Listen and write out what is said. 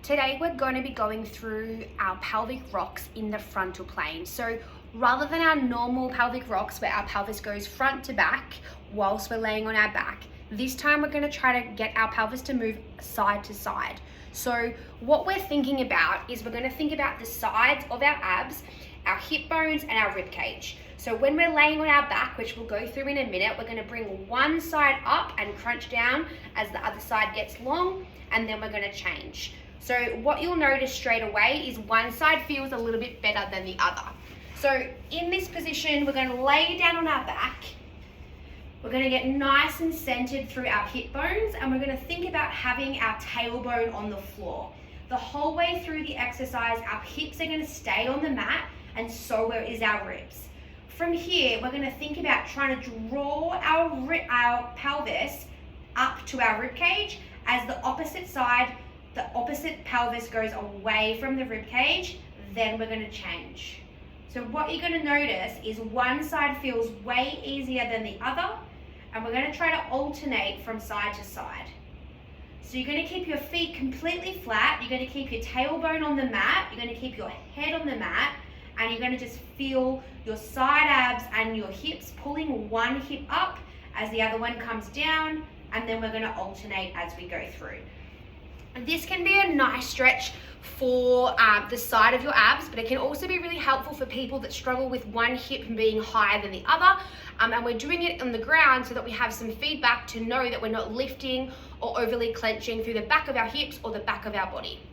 Today we're going to be going through our pelvic rocks in the frontal plane. So rather than our normal pelvic rocks where our pelvis goes front to back whilst we're laying on our back, this time we're going to try to get our pelvis to move side to side. So what we're thinking about is we're going to think about the sides of our abs, our hip bones and our rib cage. So when we're laying on our back, which we'll go through in a minute, we're going to bring one side up and crunch down as the other side gets long, and then we're going to change. So what you'll notice straight away is one side feels a little bit better than the other. So in this position, we're going to lay down on our back. We're going to get nice and centered through our hip bones, and we're going to think about having our tailbone on the floor. The whole way through the exercise, our hips are going to stay on the mat, and so is our ribs. From here, we're going to think about trying to draw our pelvis up to our rib cage as the opposite pelvis goes away from the rib cage. Then we're going to change. So what you're going to notice is one side feels way easier than the other, and we're going to try to alternate from side to side. So you're going to keep your feet completely flat, you're going to keep your tailbone on the mat, you're going to keep your head on the mat, and you're going to just feel your side abs and your hips pulling one hip up as the other one comes down, and then we're going to alternate as we go through. This can be a nice stretch for the side of your abs, but it can also be really helpful for people that struggle with one hip being higher than the other. And we're doing it on the ground so that we have some feedback to know that we're not lifting or overly clenching through the back of our hips or the back of our body.